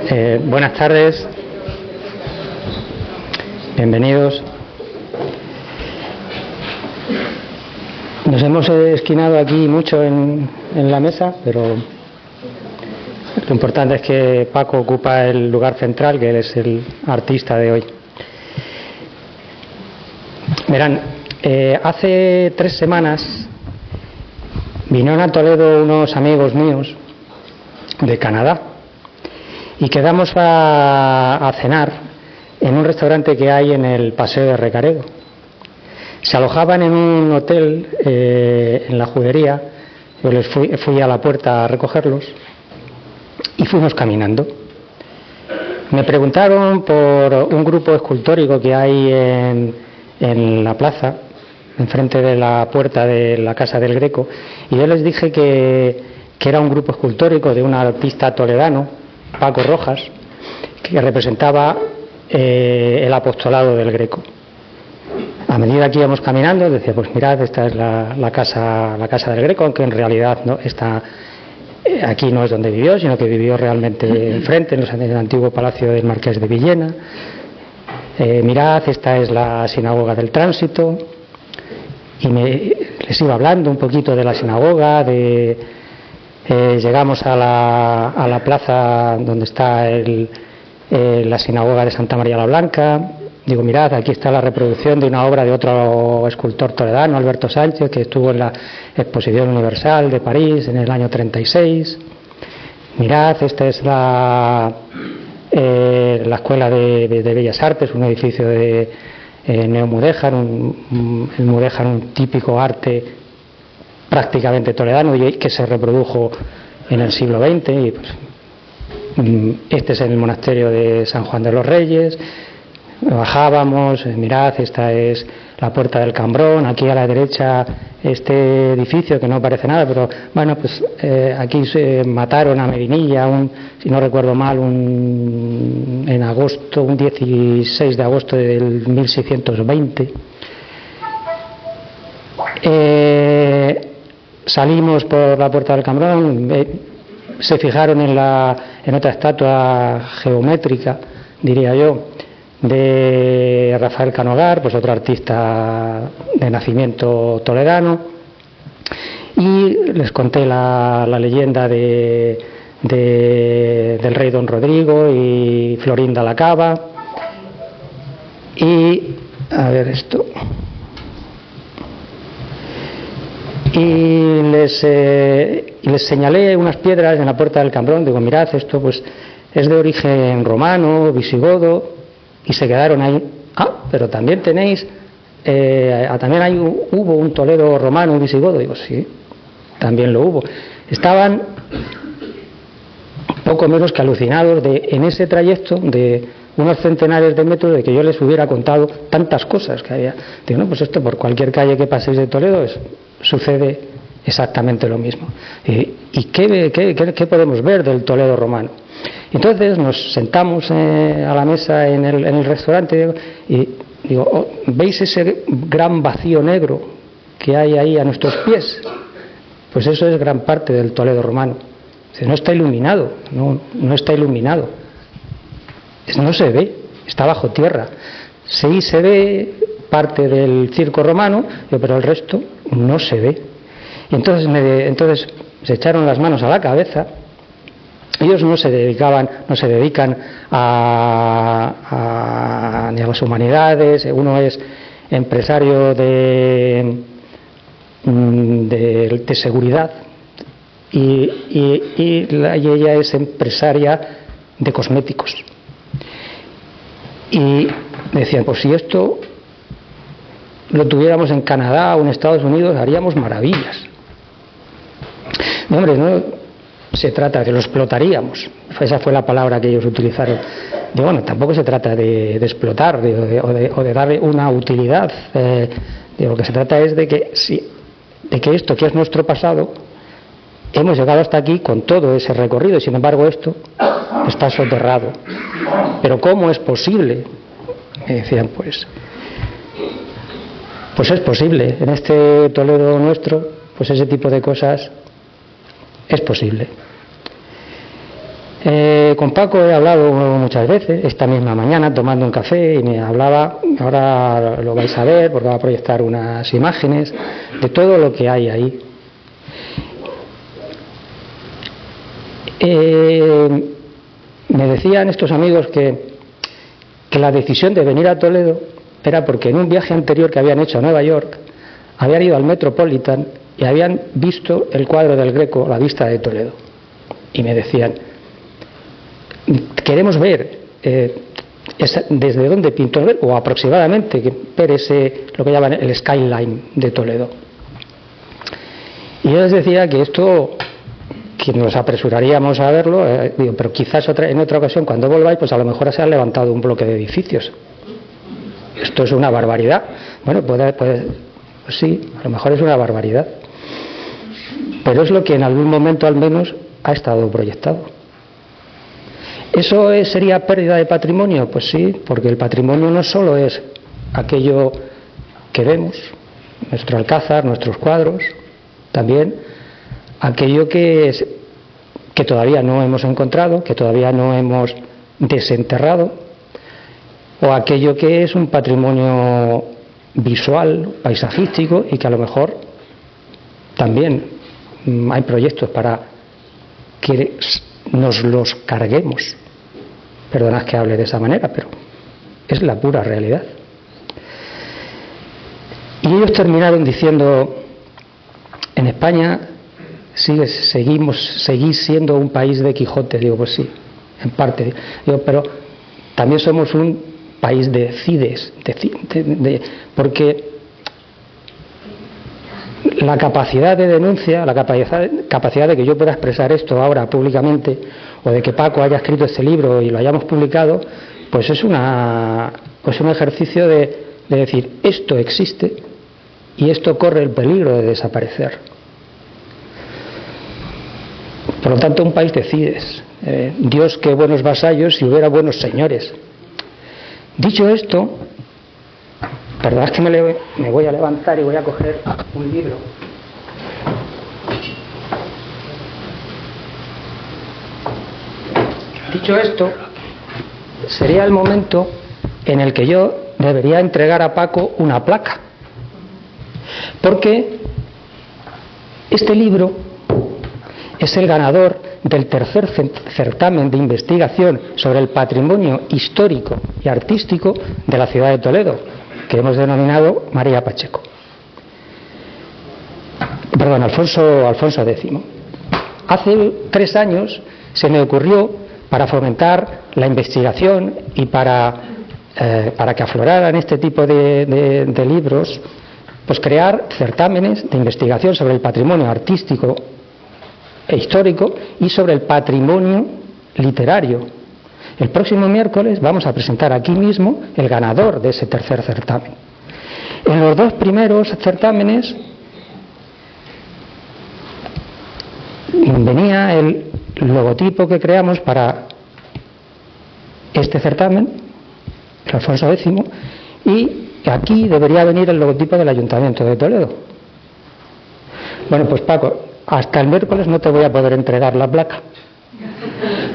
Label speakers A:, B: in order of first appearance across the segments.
A: Buenas tardes, bienvenidos. Nos hemos esquinado aquí mucho en la mesa, pero lo importante es que Paco ocupa el lugar central, que él es el artista de hoy. Verán, hace 3 semanas vinieron a Toledo unos amigos míos de Canadá y quedamos a cenar en un restaurante que hay en el Paseo de Recaredo. Se alojaban en un hotel en la Judería. Yo les fui a la puerta a recogerlos y fuimos caminando. Me preguntaron por un grupo escultórico que hay en la plaza, enfrente de la puerta de la Casa del Greco, y yo les dije que era un grupo escultórico de un artista toledano, Paco Rojas, que representaba el apostolado del Greco. A medida que íbamos caminando, decía, pues mirad, esta es la casa del Greco, aunque en realidad no está aquí, no es donde vivió, sino que vivió realmente enfrente, en el antiguo palacio del Marqués de Villena. Mirad, esta es la sinagoga del Tránsito. Y les iba hablando un poquito de la sinagoga, llegamos a la plaza donde está la sinagoga de Santa María la Blanca. Digo, mirad, aquí está la reproducción de una obra de otro escultor toledano, Alberto Sánchez, que estuvo en la Exposición Universal de París en el año 36. Mirad, esta es la Escuela de Bellas Artes, un edificio de neomudéjar, el mudéjar, un típico arte prácticamente toledano y que se reprodujo en el siglo XX. Y pues, este es el monasterio de San Juan de los Reyes. Bajábamos, mirad, esta es la Puerta del Cambrón, aquí a la derecha este edificio que no parece nada, pero bueno, pues aquí se mataron a Medinilla, si no recuerdo mal, en agosto, un 16 de agosto del 1620. Salimos por la Puerta del Cambrón, se fijaron en otra estatua geométrica, diría yo, de Rafael Canogar, pues otro artista de nacimiento toledano, y les conté la leyenda del rey Don Rodrigo y Florinda la Cava. Y a ver esto, y les señalé unas piedras en la Puerta del Cambrón. Digo, mirad, esto pues es de origen romano, visigodo. Y se quedaron ahí. Pero también tenéis, hubo un Toledo romano, un visigodo. Digo, sí, también lo hubo. Estaban poco menos que alucinados en ese trayecto de unos centenares de metros, de que yo les hubiera contado tantas cosas que había. Digo, no, pues esto por cualquier calle que paséis de Toledo sucede exactamente lo mismo. ¿Y qué podemos ver del Toledo romano? Entonces nos sentamos a la mesa en el restaurante y digo, ¿veis ese gran vacío negro que hay ahí a nuestros pies? Pues eso es gran parte del Toledo romano. No está iluminado, no está iluminado. No se ve, está bajo tierra. Sí se ve parte del circo romano, pero el resto no se ve. Y entonces se echaron las manos a la cabeza. Ellos no se dedican ni a las humanidades. Uno es empresario de seguridad y ella es empresaria de cosméticos. Y decían, pues si esto lo tuviéramos en Canadá o en Estados Unidos, haríamos maravillas. No, hombre, no se trata, que lo explotaríamos. Esa fue la palabra que ellos utilizaron. Bueno, tampoco se trata de explotar o de darle una utilidad. Lo que se trata es de que esto, que es nuestro pasado, hemos llegado hasta aquí con todo ese recorrido y sin embargo esto está soterrado. Pero ¿cómo es posible? Decían, pues es posible. En este Toledo nuestro, pues ese tipo de cosas es posible. Con Paco he hablado muchas veces, esta misma mañana tomando un café, y me hablaba, ahora lo vais a ver porque va a proyectar unas imágenes de todo lo que hay ahí. Me decían estos amigos que la decisión de venir a Toledo era porque en un viaje anterior que habían hecho a Nueva York habían ido al Metropolitan y habían visto el cuadro del Greco, La vista de Toledo, y me decían: queremos ver desde dónde pintó el Greco, o aproximadamente ver lo que llaman el skyline de Toledo. Y yo les decía que esto, que nos apresuraríamos a verlo, digo, pero quizás en otra ocasión, cuando volváis, pues a lo mejor se ha levantado un bloque de edificios. Esto es una barbaridad. Bueno, pues sí, a lo mejor es una barbaridad, pero es lo que en algún momento al menos ha estado proyectado. ¿Eso sería pérdida de patrimonio? Pues sí, porque el patrimonio no solo es aquello que vemos, nuestro alcázar, nuestros cuadros, también aquello que todavía no hemos encontrado, que todavía no hemos desenterrado, o aquello que es un patrimonio visual, paisajístico, y que a lo mejor también hay proyectos para que nos los carguemos. Perdonad que hable de esa manera, pero es la pura realidad. Y ellos terminaron diciendo: en España seguís siendo un país de Quijote. Digo, pues sí, en parte. Digo, pero también somos un país de Cides, porque la capacidad de denuncia, la capacidad de que yo pueda expresar esto ahora públicamente, o de que Paco haya escrito este libro y lo hayamos publicado, pues es un ejercicio de decir: esto existe y esto corre el peligro de desaparecer. Por lo tanto, un país de Cides. Dios, qué buenos vasallos si hubiera buenos señores. Dicho esto, perdón, es que me voy a levantar y voy a coger un libro. Dicho esto, sería el momento en el que yo debería entregar a Paco una placa, porque este libro es el ganador del tercer certamen de investigación sobre el patrimonio histórico y artístico de la ciudad de Toledo, que hemos denominado María Pacheco. Perdón, Alfonso X. Hace 3 años se me ocurrió, para fomentar la investigación y para que afloraran este tipo de libros, pues crear certámenes de investigación sobre el patrimonio artístico e histórico y sobre el patrimonio literario. El próximo miércoles vamos a presentar aquí mismo el ganador de ese tercer certamen. En los 2 primeros certámenes venía el logotipo que creamos para este certamen, el Alfonso X, y aquí debería venir el logotipo del Ayuntamiento de Toledo. Bueno, pues Paco, hasta el miércoles no te voy a poder entregar la placa,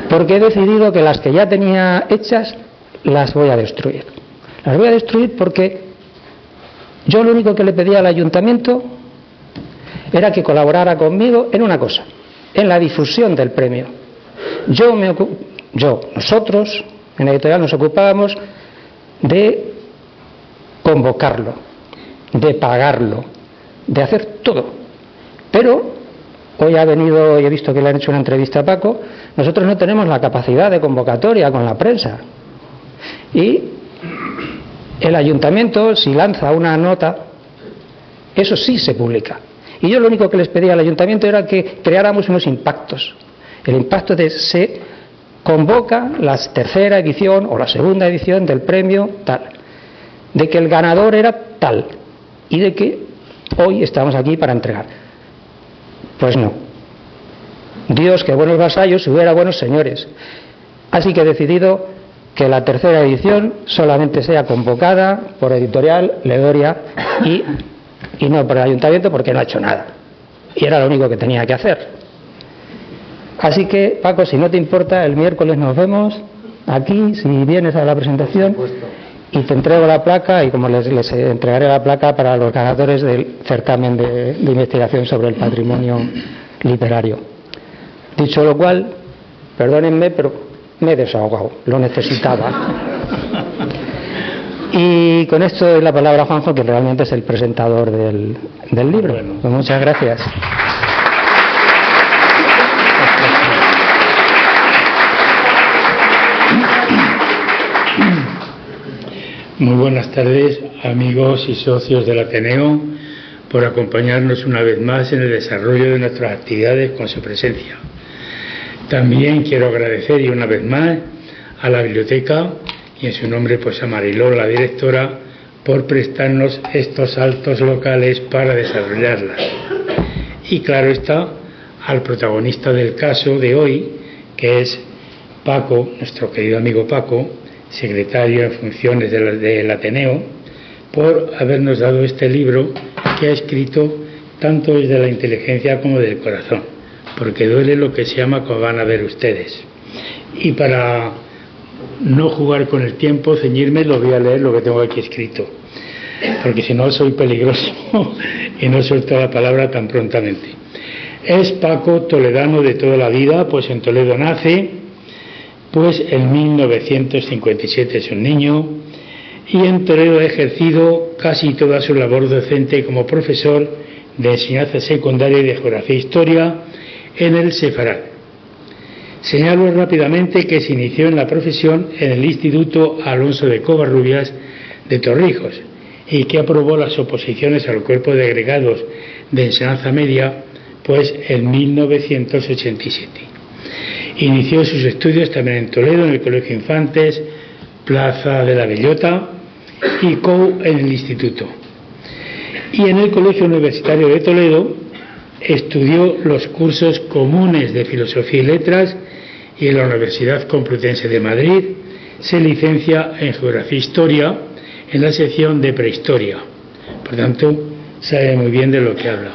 A: porque he decidido que las que ya tenía hechas las voy a destruir. Las voy a destruir porque yo lo único que le pedía al Ayuntamiento era que colaborara conmigo en una cosa: en la difusión del premio. Nosotros en la editorial nos ocupábamos de convocarlo, de pagarlo, de hacer todo. Pero hoy ha venido y he visto que le han hecho una entrevista a Paco. Nosotros no tenemos la capacidad de convocatoria con la prensa. Y el Ayuntamiento, si lanza una nota, eso sí se publica. Y yo lo único que les pedía al Ayuntamiento era que creáramos unos impactos. El impacto de se convoca la tercera edición o la segunda edición del premio tal, de que el ganador era tal y de que hoy estamos aquí para entregar. Pues no. Dios, que buenos vasallos si hubiera buenos señores. Así que he decidido que la tercera edición solamente sea convocada por Editorial Ledoria y no por el Ayuntamiento, porque no ha hecho nada. Y era lo único que tenía que hacer. Así que, Paco, si no te importa, el miércoles nos vemos aquí, si vienes a la presentación, y te entrego la placa, y como les entregaré la placa para los ganadores del certamen de investigación sobre el patrimonio literario. Dicho lo cual, perdónenme, pero me he desahogado, lo necesitaba. Y con esto doy la palabra a Juanjo, que realmente es el presentador del libro. Pues muchas gracias.
B: Muy buenas tardes, amigos y socios del Ateneo, por acompañarnos una vez más en el desarrollo de nuestras actividades con su presencia. También quiero agradecer y una vez más a la biblioteca y en su nombre pues a Mariló, la directora, por prestarnos estos altos locales para desarrollarlas. Y claro está, al protagonista del caso de hoy, que es Paco, nuestro querido amigo Paco, secretario en funciones del Ateneo, por habernos dado este libro que ha escrito tanto desde la inteligencia como del corazón, porque duele lo que se llama, como van a ver ustedes. Y para no jugar con el tiempo, ceñirme, lo voy a leer lo que tengo aquí escrito, porque si no soy peligroso y no suelto la palabra tan prontamente. Es Paco toledano de toda la vida, pues en Toledo nace, pues en 1957 es un niño, y en Toledo ha ejercido casi toda su labor docente como profesor de enseñanza secundaria y de geografía e historia en el Sefarad. Señalo rápidamente que se inició en la profesión en el Instituto Alonso de Covarrubias de Torrijos y que aprobó las oposiciones al cuerpo de agregados de enseñanza media pues en 1987. Inició sus estudios también en Toledo, en el Colegio Infantes, Plaza de la Bellota y COU en el Instituto. Y en el Colegio Universitario de Toledo estudió los cursos comunes de Filosofía y Letras y en la Universidad Complutense de Madrid se licencia en Geografía e Historia en la sección de Prehistoria. Por tanto, sabe muy bien de lo que habla.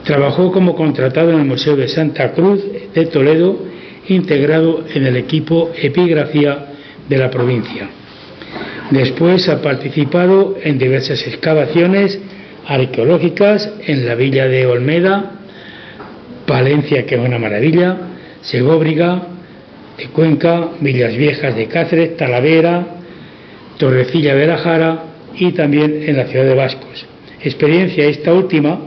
B: Trabajó como contratado en el Museo de Santa Cruz de Toledo, integrado en el equipo Epigrafía de la provincia. Después ha participado en diversas excavaciones arqueológicas en la villa de Olmeda, Palencia, que es una maravilla, Segóbriga de Cuenca, Villas Viejas de Cáceres, Talavera, Torrecilla de la Jara y también en la ciudad de Vascos. Experiencia esta última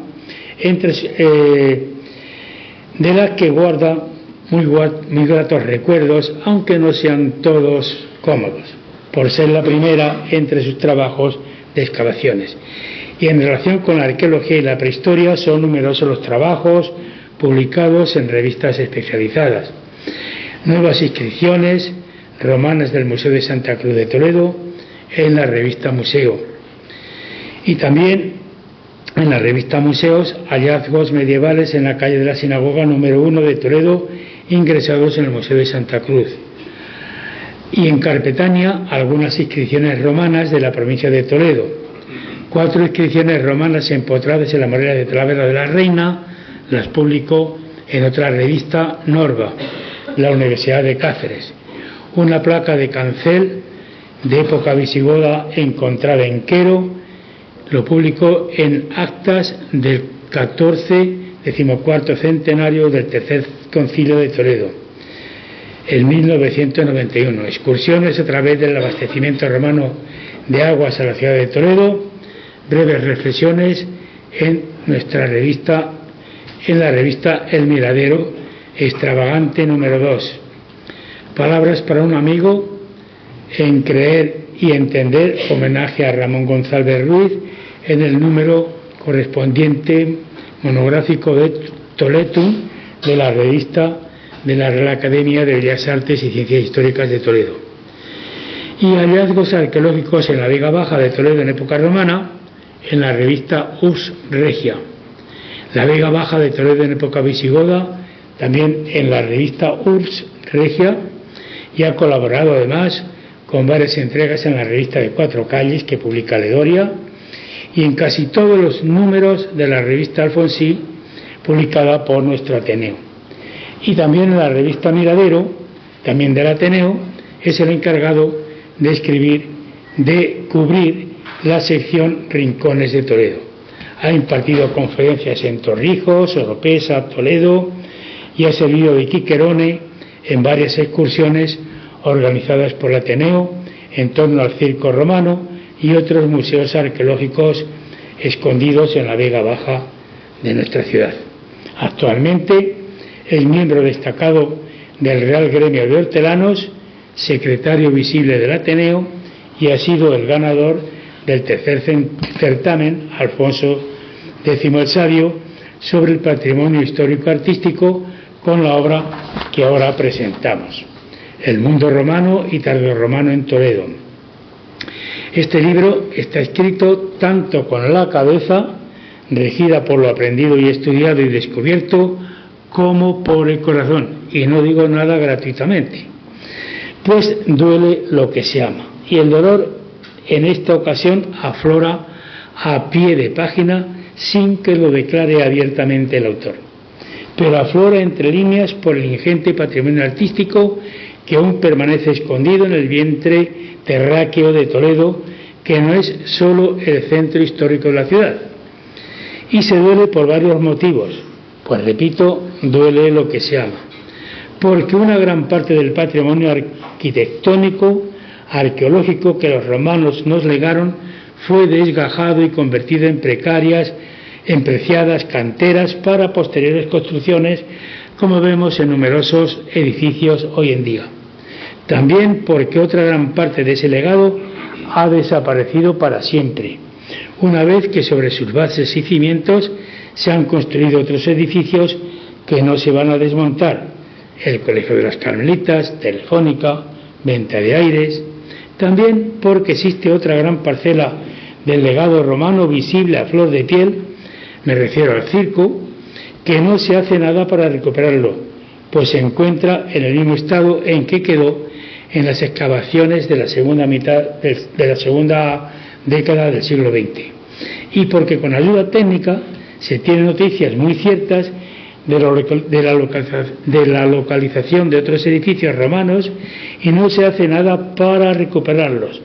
B: de la que guarda muy gratos recuerdos, aunque no sean todos cómodos, por ser la primera entre sus trabajos de excavaciones. Y en relación con la arqueología y la prehistoria son numerosos los trabajos publicados en revistas especializadas. Nuevas inscripciones romanas del Museo de Santa Cruz de Toledo en la revista Museo. Y también en la revista Museos, hallazgos medievales en la calle de la Sinagoga número 1 de Toledo, ingresados en el Museo de Santa Cruz. Y en Carpetania, algunas inscripciones romanas de la provincia de Toledo. 4 inscripciones romanas empotradas en la muralla de Talavera de la Reina, las publicó en otra revista, Norva, la Universidad de Cáceres. Una placa de cancel de época visigoda encontrada en Quero, lo publicó en Actas del 14º centenario del Tercer Concilio de Toledo, en 1991. Excursiones a través del abastecimiento romano de aguas a la ciudad de Toledo, breves reflexiones en nuestra revista, en la revista El Miradero, extravagante número 2. Palabras para un amigo, en Creer y Entender, homenaje a Ramón González Ruiz, en el número correspondiente monográfico de Toletum de la revista de la Real Academia de Bellas Artes y Ciencias Históricas de Toledo. Y hallazgos arqueológicos en la Vega Baja de Toledo en época romana, en la revista Urs Regia. La Vega Baja de Toledo en época visigoda, también en la revista Urs Regia, y ha colaborado además con varias entregas en la revista de Cuatro Calles que publica Ledoria, y en casi todos los números de la revista Alfonsí, publicada por nuestro Ateneo. Y también en la revista Miradero, también del Ateneo, es el encargado de cubrir la sección Rincones de Toledo. Ha impartido conferencias en Torrijos, Oropesa, Toledo, y ha servido de quiquerone en varias excursiones organizadas por el Ateneo en torno al Circo Romano y otros museos arqueológicos escondidos en la Vega Baja de nuestra ciudad. Actualmente es miembro destacado del Real Gremio de Hortelanos, secretario visible del Ateneo, y ha sido el ganador del tercer certamen Alfonso X el Sabio sobre el patrimonio histórico-artístico, con la obra que ahora presentamos, El mundo romano y tardorromano en Toledo. Este libro está escrito tanto con la cabeza, regida por lo aprendido y estudiado y descubierto, como por el corazón, y no digo nada gratuitamente, pues duele lo que se ama, y el dolor en esta ocasión aflora a pie de página sin que lo declare abiertamente el autor, pero aflora entre líneas por el ingente patrimonio artístico que aún permanece escondido en el vientre terráqueo de Toledo, que no es solo el centro histórico de la ciudad. Y se duele por varios motivos, pues repito, duele lo que se ama, porque una gran parte del patrimonio arquitectónico, arqueológico que los romanos nos legaron fue desgajado y convertido en precarias, en preciadas canteras para posteriores construcciones, como vemos en numerosos edificios hoy en día. También porque otra gran parte de ese legado ha desaparecido para siempre, una vez que sobre sus bases y cimientos se han construido otros edificios que no se van a desmontar: el Colegio de las Carmelitas, Telefónica, Venta de Aires. También porque existe otra gran parcela del legado romano visible a flor de piel, me refiero al circo, que no se hace nada para recuperarlo, pues se encuentra en el mismo estado en que quedó en las excavaciones de la segunda década del siglo XX. Y porque con ayuda técnica se tienen noticias muy ciertas de la localización de otros edificios romanos y no se hace nada para recuperarlos,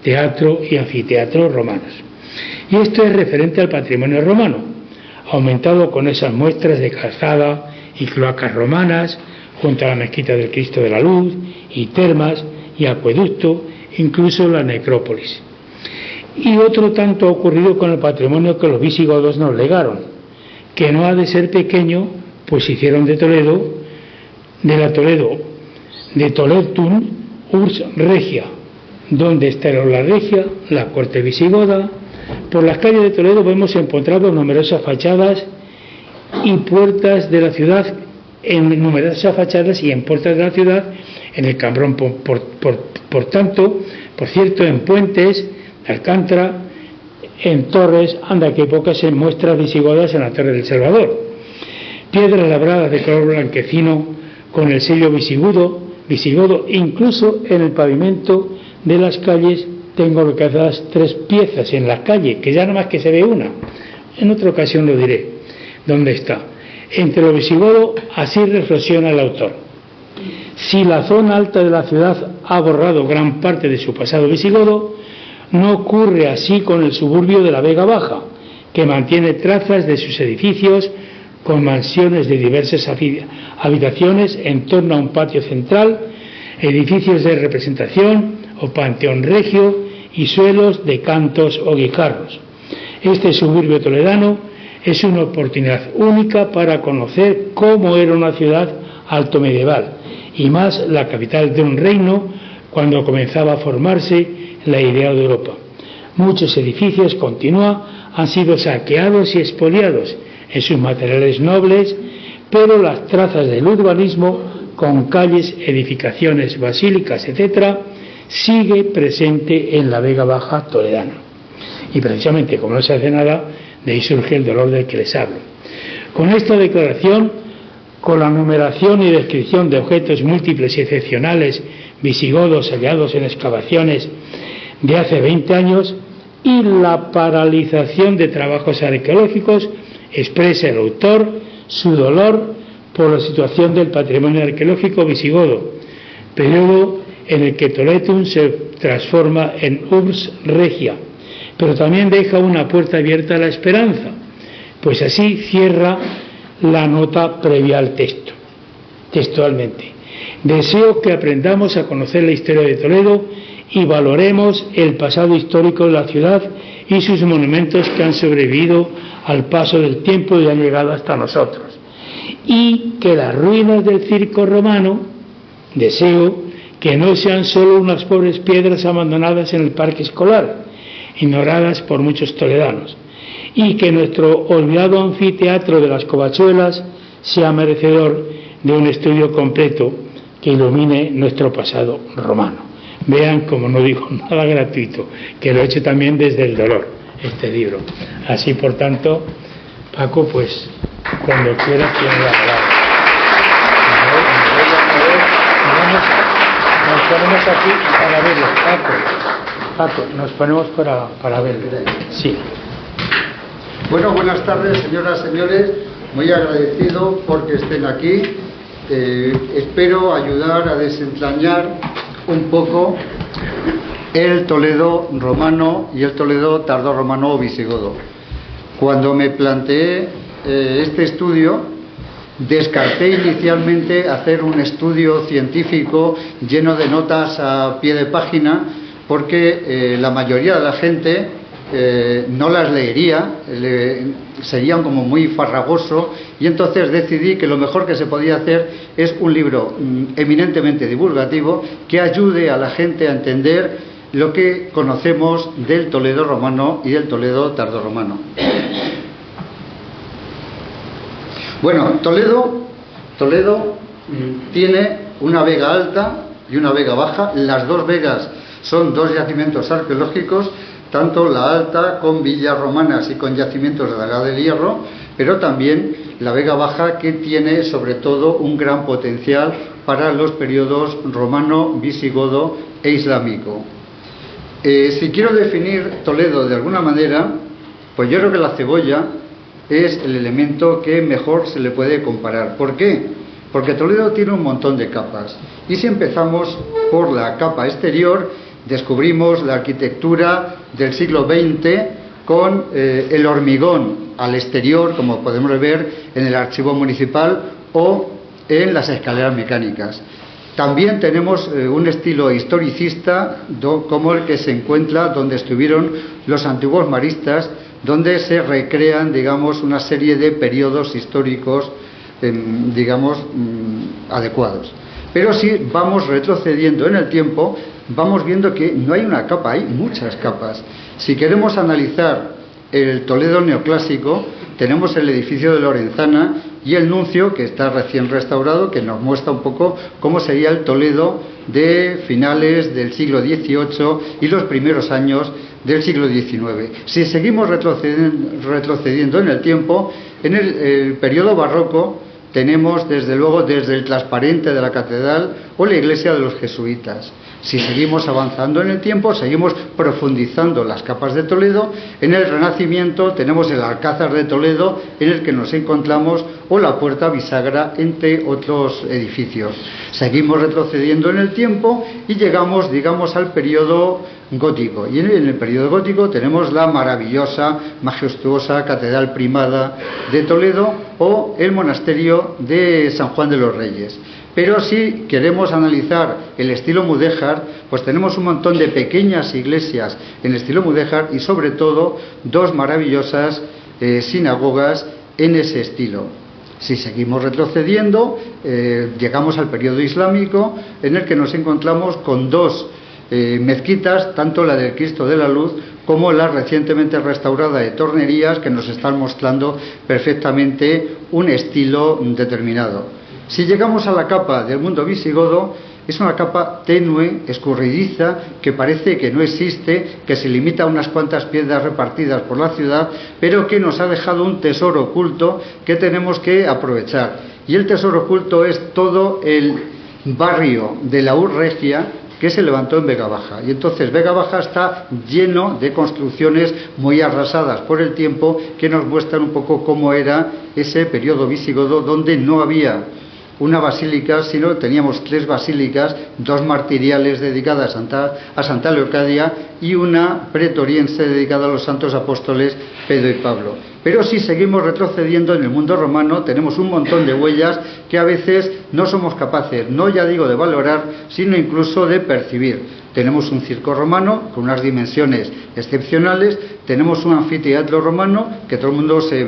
B: teatro y anfiteatro romanos. Y esto es referente al patrimonio romano, aumentado con esas muestras de calzada y cloacas romanas, junto a la mezquita del Cristo de la Luz, y termas y acueducto, incluso la necrópolis. Y otro tanto ha ocurrido con el patrimonio que los visigodos nos legaron, que no ha de ser pequeño, pues hicieron de Toletum urs regia, donde está la regia, la corte visigoda. Por las calles de Toledo hemos encontrado numerosas fachadas y puertas de la ciudad, en numerosas fachadas y en puertas de la ciudad, en el Cambrón, por cierto, en puentes, Alcántara, en torres, anda que pocas en muestras visigodas en la Torre del Salvador. Piedras labradas de color blanquecino con el sello visigodo, incluso en el pavimento de las calles tengo localizadas 3 piezas en la calle, que ya nada más que se ve una. En otra ocasión lo diré dónde está. Entre lo visigodo, así reflexiona el autor: si la zona alta de la ciudad ha borrado gran parte de su pasado visigodo, no ocurre así con el suburbio de la Vega Baja, que mantiene trazas de sus edificios con mansiones de diversas habitaciones en torno a un patio central, edificios de representación o panteón regio y suelos de cantos o guijarros. Este suburbio toledano es una oportunidad única para conocer cómo era una ciudad alto medieval, y más la capital de un reino cuando comenzaba a formarse la idea de Europa. Muchos edificios, continúa, han sido saqueados y expoliados en sus materiales nobles, pero las trazas del urbanismo, con calles, edificaciones, basílicas, etc., sigue presente en la Vega Baja toledana. Y precisamente como no se hace nada, de ahí surge el dolor del que les hablo. Con esta declaración, con la numeración y descripción de objetos múltiples y excepcionales visigodos hallados en excavaciones de hace 20 años y la paralización de trabajos arqueológicos, expresa el autor su dolor por la situación del patrimonio arqueológico visigodo, periodo en el que Toletum se transforma en Urbs Regia, pero también deja una puerta abierta a la esperanza, pues así cierra la nota previa al texto, textualmente. Deseo que aprendamos a conocer la historia de Toledo y valoremos el pasado histórico de la ciudad y sus monumentos que han sobrevivido al paso del tiempo y han llegado hasta nosotros. Y que las ruinas del circo romano, deseo que no sean solo unas pobres piedras abandonadas en el parque escolar, ignoradas por muchos toledanos, y que nuestro olvidado anfiteatro de las Covachuelas sea merecedor de un estudio completo que ilumine nuestro pasado romano. Vean, como no digo nada gratuito, que lo he hecho también desde el dolor, este libro. Así, por tanto, Paco, pues, cuando quieras tienes la palabra. Nos ponemos aquí para verlo, Paco, nos ponemos para verlo. Sí.
C: Bueno, buenas tardes, señoras, señores. Muy agradecido porque estén aquí. Espero ayudar a desentrañar un poco el Toledo romano y el Toledo tardorromano o visigodo. Cuando me planteé este estudio, descarté inicialmente hacer un estudio científico lleno de notas a pie de página, porque la mayoría de la gente no las leería, serían como muy farragoso, y entonces decidí que lo mejor que se podía hacer es un libro eminentemente divulgativo que ayude a la gente a entender lo que conocemos del Toledo romano y del Toledo tardorromano. Bueno, Toledo tiene una vega alta y una vega baja. Las dos vegas son dos yacimientos arqueológicos, tanto la alta con villas romanas y con yacimientos de la Edad del Hierro, pero también la vega baja, que tiene sobre todo un gran potencial para los periodos romano, visigodo e islámico. Si quiero definir Toledo de alguna manera, pues yo creo que la cebolla es el elemento que mejor se le puede comparar. ¿Por qué? Porque Toledo tiene un montón de capas, y si empezamos por la capa exterior, descubrimos la arquitectura del siglo XX con el hormigón al exterior, como podemos ver en el archivo municipal o en las escaleras mecánicas. También tenemos un estilo historicista como el que se encuentra donde estuvieron los antiguos maristas, donde se recrean, digamos, una serie de periodos históricos, digamos, adecuados. Pero si vamos retrocediendo en el tiempo, vamos viendo que no hay una capa, hay muchas capas. Si queremos analizar el Toledo neoclásico, tenemos el edificio de Lorenzana y el Nuncio, que está recién restaurado, que nos muestra un poco cómo sería el Toledo de finales del siglo XVIII y los primeros años del siglo XIX. Si seguimos retrocediendo en el tiempo, en el periodo barroco tenemos desde luego desde el transparente de la catedral o la iglesia de los jesuitas. Si seguimos avanzando en el tiempo, seguimos profundizando las capas de Toledo. En el Renacimiento tenemos el Alcázar de Toledo, en el que nos encontramos, o la Puerta Bisagra, entre otros edificios. Seguimos retrocediendo en el tiempo y llegamos, digamos, al periodo gótico. Y en el periodo gótico tenemos la maravillosa, majestuosa Catedral Primada de Toledo o el monasterio de San Juan de los Reyes. Pero si queremos analizar el estilo mudéjar, pues tenemos un montón de pequeñas iglesias en estilo mudéjar y sobre todo dos maravillosas sinagogas en ese estilo. Si seguimos retrocediendo, llegamos al periodo islámico, en el que nos encontramos con dos mezquitas, tanto la del Cristo de la Luz como la recientemente restaurada de Tornerías, que nos están mostrando perfectamente un estilo determinado. Si llegamos a la capa del mundo visigodo, es una capa tenue, escurridiza, que parece que no existe, que se limita a unas cuantas piedras repartidas por la ciudad, pero que nos ha dejado un tesoro oculto que tenemos que aprovechar. Y el tesoro oculto es todo el barrio de la Ur Regia, que se levantó en Vega Baja. Y entonces Vega Baja está lleno de construcciones muy arrasadas por el tiempo, que nos muestran un poco cómo era ese periodo visigodo, donde no había una basílica, sino teníamos 3 basílicas, 2 martiriales dedicadas a Santa Leocadia y una pretoriense dedicada a los santos apóstoles Pedro y Pablo. Pero si seguimos retrocediendo en el mundo romano, tenemos un montón de huellas que a veces no somos capaces, no ya digo de valorar, sino incluso de percibir. Tenemos un circo romano con unas dimensiones excepcionales, tenemos un anfiteatro romano que todo el mundo se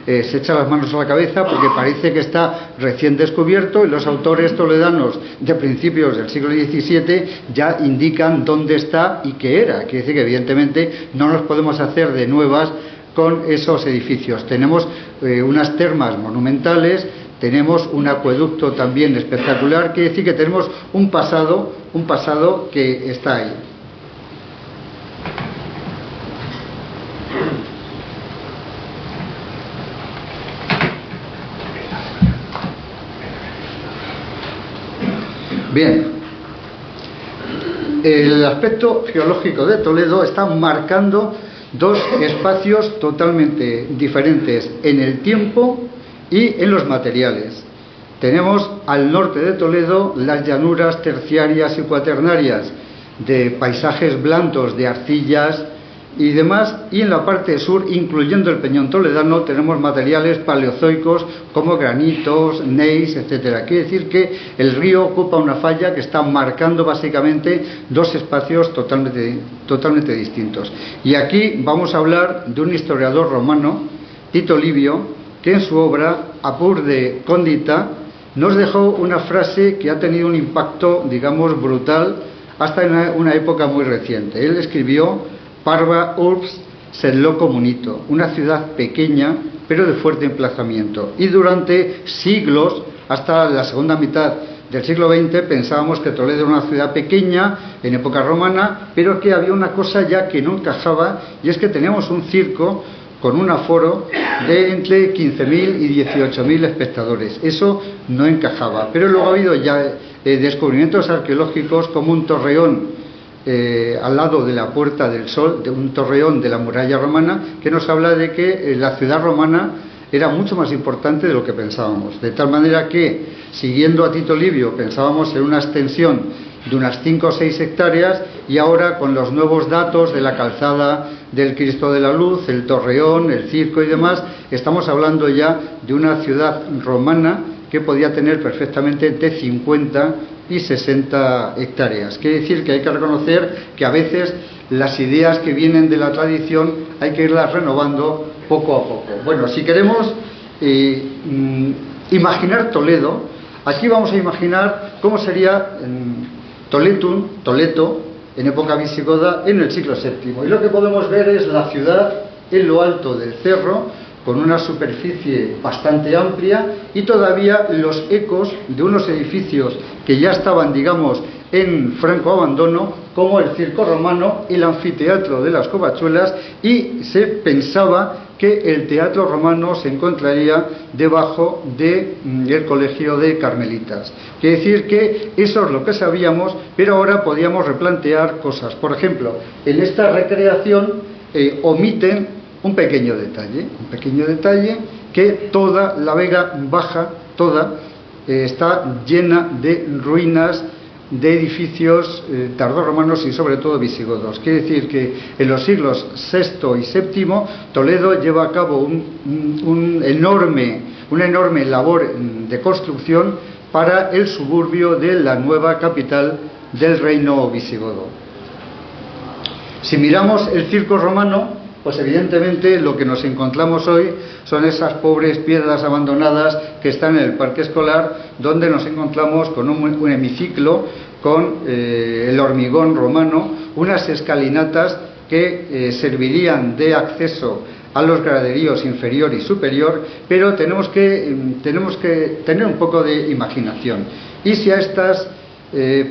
C: echa las manos a la cabeza porque parece que está recién descubierto, y los autores toledanos de principios del siglo XVII ya indican dónde está y qué era. Quiere decir que evidentemente no nos podemos hacer de nuevas con esos edificios. Tenemos unas termas monumentales, tenemos un acueducto también espectacular, quiere decir que tenemos un pasado que está ahí. Bien, el aspecto geológico de Toledo está marcando 2 espacios totalmente diferentes en el tiempo y en los materiales. Tenemos al norte de Toledo las llanuras terciarias y cuaternarias de paisajes blandos, de arcillas y demás, y en la parte sur, incluyendo el Peñón toledano, tenemos materiales paleozoicos como granitos, gneiss, etcétera. Quiere decir que el río ocupa una falla que está marcando básicamente 2 espacios totalmente distintos. Y aquí vamos a hablar de un historiador romano, Tito Livio, que en su obra Apur de Condita nos dejó una frase que ha tenido un impacto, digamos, brutal hasta en una época muy reciente. Él escribió: Parva urbs sed loco munito, una ciudad pequeña pero de fuerte emplazamiento. Y durante siglos, hasta la segunda mitad del siglo XX, pensábamos que Toledo era una ciudad pequeña en época romana, pero que había una cosa ya que no encajaba, y es que teníamos un circo con un aforo de entre 15.000 y 18.000 espectadores. Eso no encajaba. Pero luego ha habido ya descubrimientos arqueológicos como un torreón al lado de la Puerta del Sol, de un torreón de la muralla romana, que nos habla de que la ciudad romana era mucho más importante de lo que pensábamos. De tal manera que, siguiendo a Tito Livio, pensábamos en una extensión de unas 5 o 6 hectáreas, y ahora con los nuevos datos de la calzada del Cristo de la Luz, el torreón, el circo y demás, estamos hablando ya de una ciudad romana que podía tener perfectamente entre 50 y 60 hectáreas. Quiere decir que hay que reconocer que a veces las ideas que vienen de la tradición hay que irlas renovando poco a poco. Bueno, si queremos imaginar Toledo, aquí vamos a imaginar cómo sería Toledo, en época visigoda, en el siglo VII. Y lo que podemos ver es la ciudad en lo alto del cerro, con una superficie bastante amplia, y todavía los ecos de unos edificios que ya estaban, digamos, en franco abandono, como el circo romano, el anfiteatro de las Covachuelas, y se pensaba que el teatro romano se encontraría debajo del colegio de carmelitas. Quiere decir que eso es lo que sabíamos, pero ahora podíamos replantear cosas. Por ejemplo, en esta recreación omiten un pequeño detalle, que toda la Vega Baja, está llena de ruinas de edificios tardorromanos y sobre todo visigodos. Quiere decir que en los siglos VI y VII Toledo lleva a cabo una enorme labor de construcción para el suburbio de la nueva capital del reino visigodo. Si miramos el circo romano, pues evidentemente lo que nos encontramos hoy son esas pobres piedras abandonadas que están en el parque escolar, donde nos encontramos con un hemiciclo, con el hormigón romano, unas escalinatas que servirían de acceso a los graderíos inferior y superior, pero tenemos que tener un poco de imaginación. Y si a estas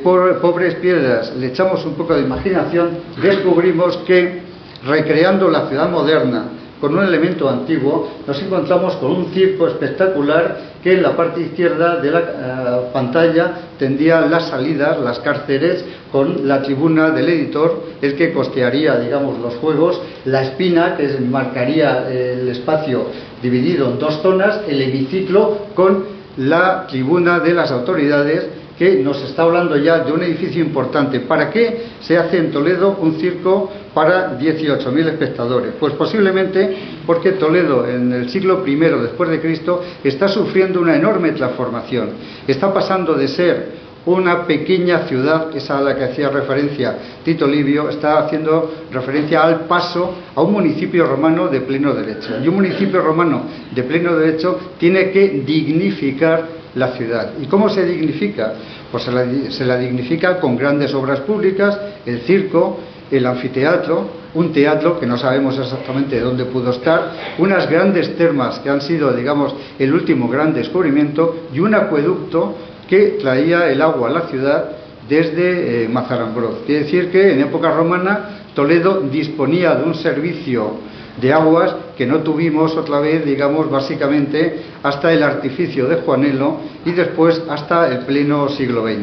C: pobres piedras le echamos un poco de imaginación, descubrimos que, recreando la ciudad moderna con un elemento antiguo, nos encontramos con un circo espectacular que en la parte izquierda de la pantalla tendría las salidas, las cárceles, con la tribuna del editor, el que costearía, digamos, los juegos, la espina, que marcaría el espacio dividido en dos zonas, el hemiciclo con la tribuna de las autoridades, que nos está hablando ya de un edificio importante. ¿Para qué se hace en Toledo un circo para 18.000 espectadores? Pues posiblemente porque Toledo en el siglo I después de Cristo está sufriendo una enorme transformación. Está pasando de ser una pequeña ciudad, esa a la que hacía referencia Tito Livio, está haciendo referencia al paso a un municipio romano de pleno derecho. Y un municipio romano de pleno derecho tiene que dignificar la ciudad. ¿Y cómo se dignifica? Pues se la dignifica con grandes obras públicas, el circo, el anfiteatro, un teatro que no sabemos exactamente dónde pudo estar, unas grandes termas que han sido, digamos, el último gran descubrimiento, y un acueducto que traía el agua a la ciudad desde Mazarambrós. Quiere decir que en época romana Toledo disponía de un servicio de aguas que no tuvimos otra vez, digamos, básicamente hasta el artificio de Juanelo y después hasta el pleno siglo XX.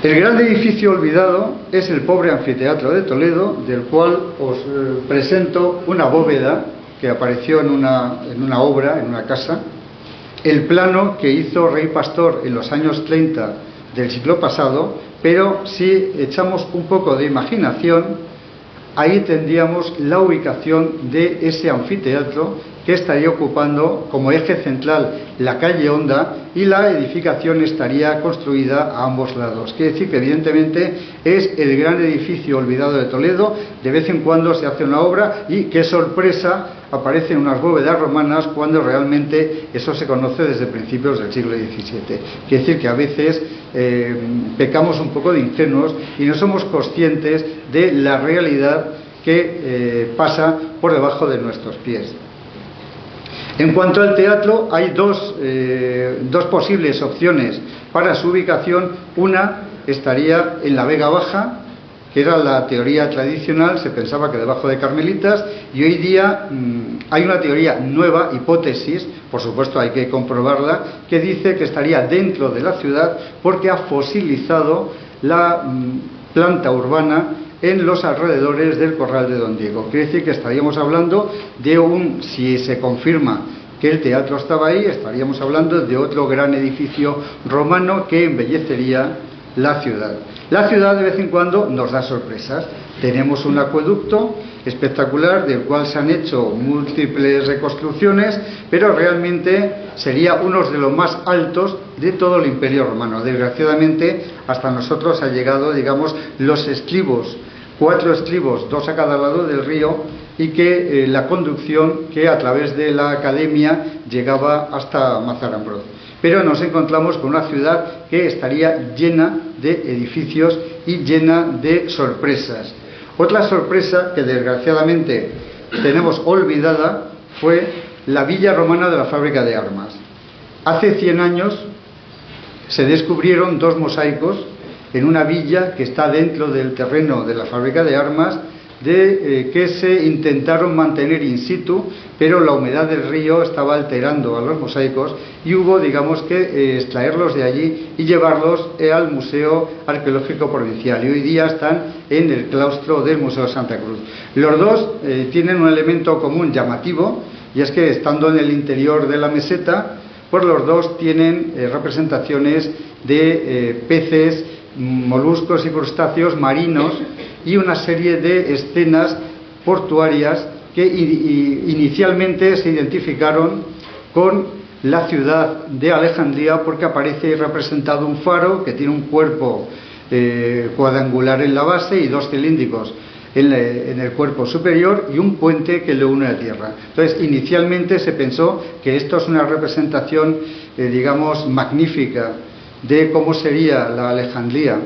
C: El gran edificio olvidado es el pobre anfiteatro de Toledo, del cual os presento una bóveda que apareció en una obra, en una casa, el plano que hizo Rey Pastor en los años 30 del siglo pasado, pero si echamos un poco de imaginación, ahí tendríamos la ubicación de ese anfiteatro que estaría ocupando como eje central la calle Honda, y la edificación estaría construida a ambos lados. Quiere decir que evidentemente es el gran edificio olvidado de Toledo. De vez en cuando se hace una obra y, qué sorpresa, aparecen unas bóvedas romanas cuando realmente eso se conoce desde principios del siglo XVII. Quiere decir que a veces pecamos un poco de ingenuos y no somos conscientes de la realidad que pasa por debajo de nuestros pies. En cuanto al teatro, hay dos posibles opciones para su ubicación. Una estaría en la Vega Baja, que era la teoría tradicional, se pensaba que debajo de Carmelitas, y hoy día hay una teoría nueva, hipótesis, por supuesto hay que comprobarla, que dice que estaría dentro de la ciudad porque ha fosilizado la planta urbana en los alrededores del Corral de Don Diego. Quiere decir que estaríamos hablando de si se confirma que el teatro estaba ahí, estaríamos hablando de otro gran edificio romano que embellecería la ciudad. La ciudad de vez en cuando nos da sorpresas. Tenemos un acueducto espectacular del cual se han hecho múltiples reconstrucciones, pero realmente sería uno de los más altos de todo el Imperio Romano. Desgraciadamente hasta nosotros ha llegado, digamos, los estribos, 4 estribos, 2 a cada lado del río, y que la conducción que a través de la academia llegaba hasta Mazarambrós. Pero nos encontramos con una ciudad que estaría llena de edificios y llena de sorpresas. Otra sorpresa que desgraciadamente tenemos olvidada fue la villa romana de la fábrica de armas. Hace 100 años se descubrieron 2 mosaicos en una villa que está dentro del terreno de la fábrica de armas, que se intentaron mantener in situ, pero la humedad del río estaba alterando a los mosaicos y hubo, digamos, que extraerlos de allí y llevarlos al Museo Arqueológico Provincial, y hoy día están en el claustro del Museo de Santa Cruz. Los dos tienen un elemento común llamativo, y es que estando en el interior de la meseta, pues los dos tienen representaciones de peces, moluscos y crustáceos marinos, y una serie de escenas portuarias que inicialmente se identificaron con la ciudad de Alejandría, porque aparece representado un faro que tiene un cuerpo cuadrangular en la base y 2 cilíndricos en el cuerpo superior, y un puente que le une a tierra. Entonces, inicialmente se pensó que esto es una representación, digamos, magnífica de cómo sería la Alejandría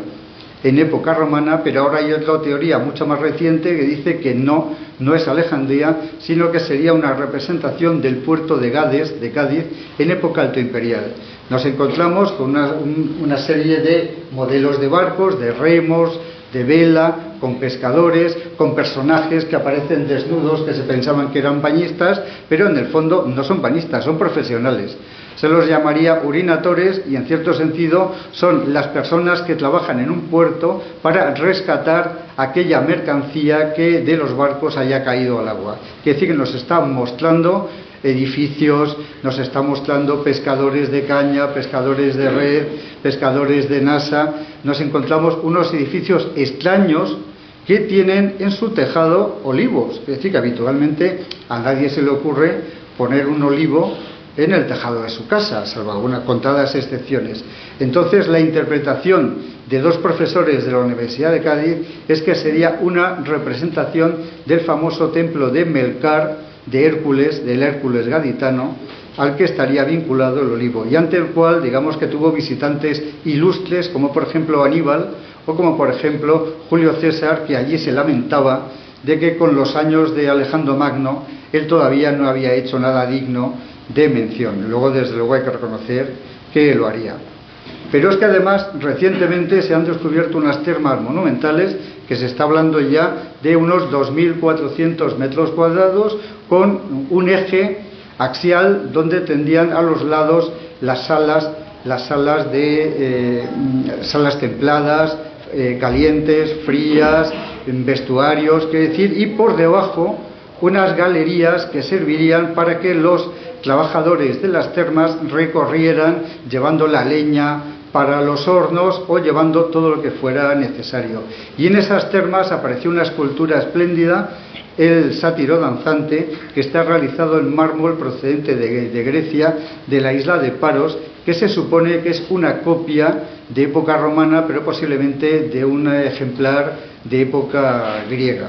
C: en época romana, pero ahora hay otra teoría mucho más reciente que dice que no es Alejandría, sino que sería una representación del puerto de Gades, de Cádiz, en época altoimperial. Nos encontramos con una serie de modelos de barcos, de remos, de vela, con pescadores, con personajes que aparecen desnudos, que se pensaban que eran bañistas, pero en el fondo no son bañistas, son profesionales. Se los llamaría urinatores y en cierto sentido son las personas que trabajan en un puerto para rescatar aquella mercancía que de los barcos haya caído al agua. Quiere decir que nos está mostrando edificios, nos está mostrando pescadores de caña, pescadores de red, pescadores de NASA. Nos encontramos unos edificios extraños que tienen en su tejado olivos. Es decir, que habitualmente a nadie se le ocurre poner un olivo en el tejado de su casa, salvo algunas contadas excepciones. Entonces, la interpretación de dos profesores de la Universidad de Cádiz es que sería una representación del famoso templo de Melcar, de Hércules, del Hércules gaditano, al que estaría vinculado el olivo, y ante el cual, digamos que tuvo visitantes ilustres, como por ejemplo Aníbal, o como por ejemplo Julio César, que allí se lamentaba de que con los años de Alejandro Magno, él todavía no había hecho nada digno de mención. Luego, desde luego, hay que reconocer que lo haría. Pero es que además, recientemente se han descubierto unas termas monumentales, que se está hablando ya de unos 2.400 metros cuadrados, con un eje axial donde tendían a los lados las salas templadas, calientes, frías, vestuarios, quiere decir, y por debajo unas galerías que servirían para que los trabajadores de las termas recorrieran llevando la leña para los hornos o llevando todo lo que fuera necesario. Y en esas termas apareció una escultura espléndida, el sátiro danzante, que está realizado en mármol procedente de Grecia, de la isla de Paros, que se supone que es una copia de época romana, pero posiblemente de un ejemplar de época griega.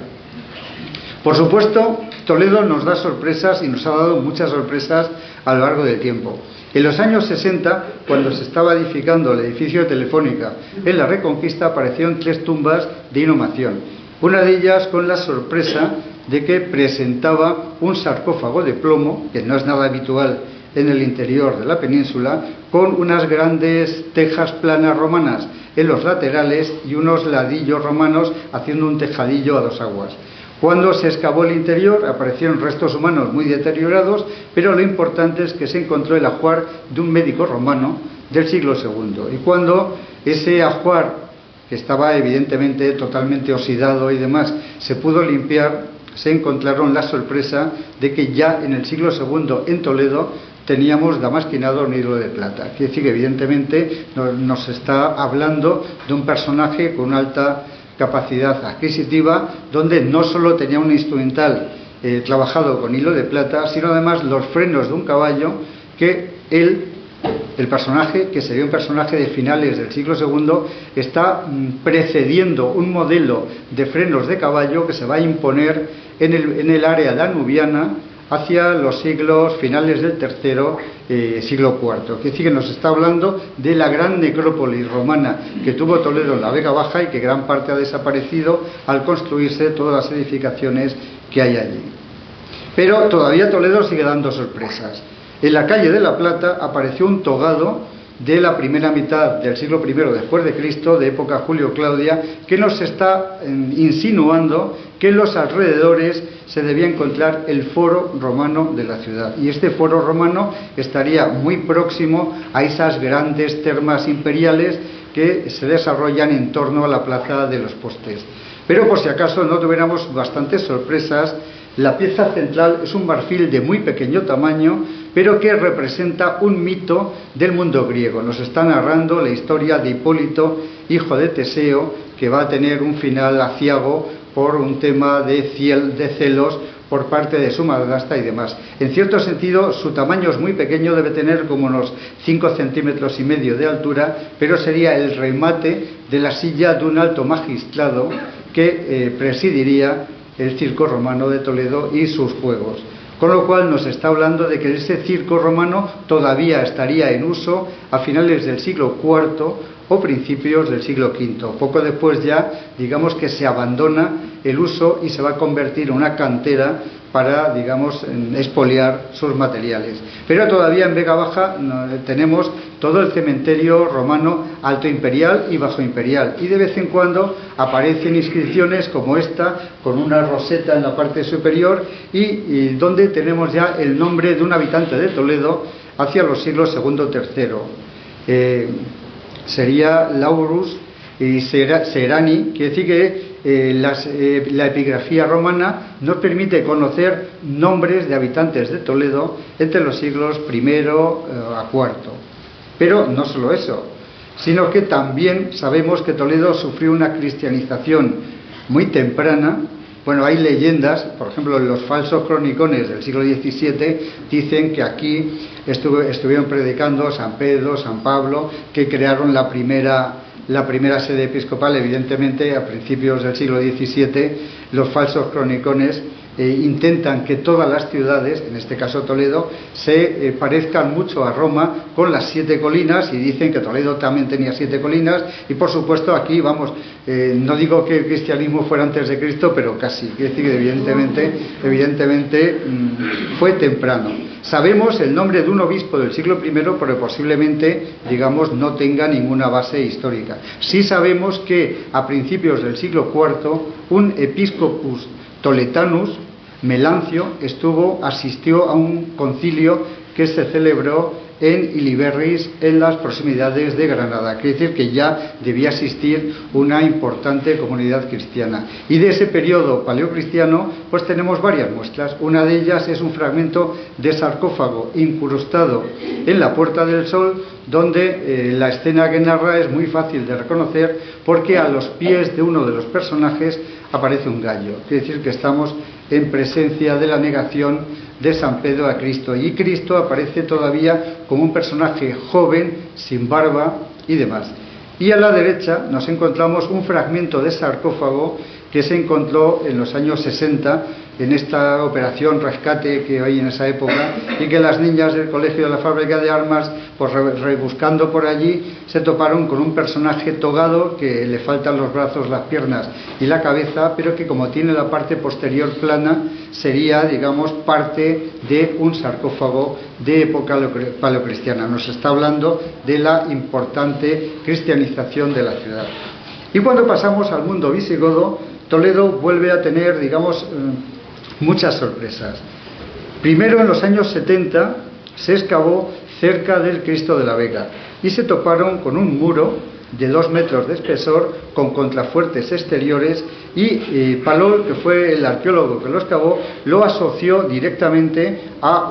C: Por supuesto, Toledo nos da sorpresas y nos ha dado muchas sorpresas a lo largo del tiempo. En los años 60, cuando se estaba edificando el edificio de Telefónica en la Reconquista, aparecieron 3 tumbas de inhumación. Una de ellas con la sorpresa de que presentaba un sarcófago de plomo, que no es nada habitual en el interior de la península, con unas grandes tejas planas romanas en los laterales y unos ladrillos romanos haciendo un tejadillo a 2 aguas. Cuando se excavó el interior aparecieron restos humanos muy deteriorados, pero lo importante es que se encontró el ajuar de un médico romano del siglo II. Y cuando ese ajuar, que estaba evidentemente totalmente oxidado y demás, se pudo limpiar, se encontraron la sorpresa de que ya en el siglo II en Toledo teníamos damasquinado en hilo de plata. Quiere decir que evidentemente nos está hablando de un personaje con una alta capacidad adquisitiva, donde no solo tenía un instrumental trabajado con hilo de plata, sino además los frenos de un caballo que el personaje, que sería un personaje de finales del siglo II, está precediendo un modelo de frenos de caballo que se va a imponer en el área danubiana hacia los siglos finales del siglo IV. Quiere decir que nos está hablando de la gran necrópolis romana que tuvo Toledo en la Vega Baja y que gran parte ha desaparecido al construirse todas las edificaciones que hay allí. Pero todavía Toledo sigue dando sorpresas. En la calle de la Plata apareció un togado de la primera mitad del siglo I después de Cristo, de época Julio-Claudia, que nos está insinuando que en los alrededores se debía encontrar el foro romano de la ciudad. Y este foro romano estaría muy próximo a esas grandes termas imperiales que se desarrollan en torno a la plaza de los Postes. Pero por si acaso no tuviéramos bastantes sorpresas, la pieza central es un marfil de muy pequeño tamaño, pero que representa un mito del mundo griego. Nos está narrando la historia de Hipólito, hijo de Teseo, que va a tener un final aciago por un tema de celos por parte de su madrastra y demás. En cierto sentido, su tamaño es muy pequeño, debe tener como unos 5,5 centímetros de altura, pero sería el remate de la silla de un alto magistrado que presidiría el circo romano de Toledo y sus juegos. Con lo cual nos está hablando de que ese circo romano todavía estaría en uso a finales del siglo IV o principios del siglo V. Poco después ya, digamos que se abandona el uso y se va a convertir en una cantera para, digamos, expoliar sus materiales. Pero todavía en Vega Baja tenemos todo el cementerio romano alto imperial y bajo imperial, y de vez en cuando aparecen inscripciones como esta, con una roseta en la parte superior, y donde tenemos ya el nombre de un habitante de Toledo hacia los siglos II o III. Sería Laurus y Serani, quiere decir que la epigrafía romana nos permite conocer nombres de habitantes de Toledo entre los siglos I a IV. Pero no solo eso, sino que también sabemos que Toledo sufrió una cristianización muy temprana. Bueno, hay leyendas, por ejemplo, los falsos cronicones del siglo XVII dicen que aquí estuvieron predicando San Pedro, San Pablo, que crearon la primera sede episcopal. Evidentemente, a principios del siglo XVII, los falsos cronicones intentan que todas las ciudades, en este caso Toledo, se parezcan mucho a Roma, con las 7 colinas, y dicen que Toledo también tenía 7 colinas, y por supuesto aquí, vamos, no digo que el cristianismo fuera antes de Cristo, pero casi, quiere decir que evidentemente fue temprano. Sabemos el nombre de un obispo del siglo I, pero posiblemente, digamos, no tenga ninguna base histórica. Sí sabemos que a principios del siglo IV, un episcopus toletanus, Melancio, asistió a un concilio que se celebró en Iliberris, en las proximidades de Granada. Quiere decir que ya debía existir una importante comunidad cristiana. Y de ese periodo paleocristiano, pues tenemos varias muestras. Una de ellas es un fragmento de sarcófago incrustado en la Puerta del Sol, donde la escena que narra es muy fácil de reconocer, porque a los pies de uno de los personajes aparece un gallo. Quiere decir que estamos en presencia de la negación de San Pedro a Cristo, y Cristo aparece todavía como un personaje joven, sin barba y demás. Y a la derecha nos encontramos un fragmento de sarcófago que se encontró en los años 60 en esta operación rescate que hay en esa época, y que las niñas del colegio de la fábrica de armas, pues rebuscando por allí, se toparon con un personaje togado que le faltan los brazos, las piernas y la cabeza, pero que, como tiene la parte posterior plana, sería, digamos, parte de un sarcófago de época paleocristiana. Nos está hablando de la importante cristianización de la ciudad. Y cuando pasamos al mundo visigodo, Toledo vuelve a tener, digamos, muchas sorpresas. Primero, en los años 70, se excavó cerca del Cristo de la Vega y se toparon con un muro de 2 metros de espesor con contrafuertes exteriores, y Palol, que fue el arqueólogo que lo excavó, lo asoció directamente a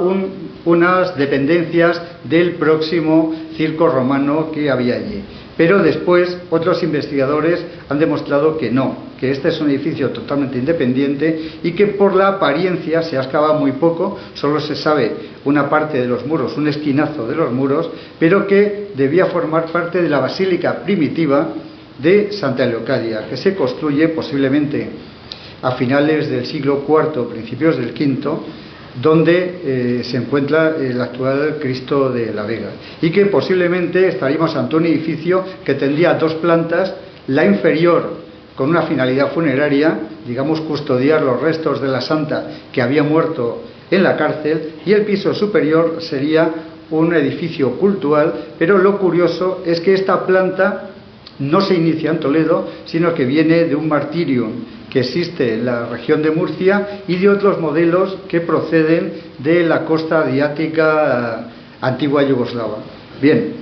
C: unas dependencias del próximo circo romano que había allí. Pero después otros investigadores han demostrado que no, que este es un edificio totalmente independiente, y que por la apariencia se ha excavado muy poco, solo se sabe una parte de los muros, un esquinazo de los muros, pero que debía formar parte de la basílica primitiva de Santa Leocadia, que se construye posiblemente a finales del siglo IV, principios del V, donde se encuentra el actual Cristo de la Vega, y que posiblemente estaríamos ante un edificio que tendría 2 plantas, la inferior con una finalidad funeraria, digamos, custodiar los restos de la santa que había muerto en la cárcel, y el piso superior sería un edificio cultural. Pero lo curioso es que esta planta no se inicia en Toledo, sino que viene de un martirium que existe en la región de Murcia y de otros modelos que proceden de la costa adriática antigua yugoslava. Bien,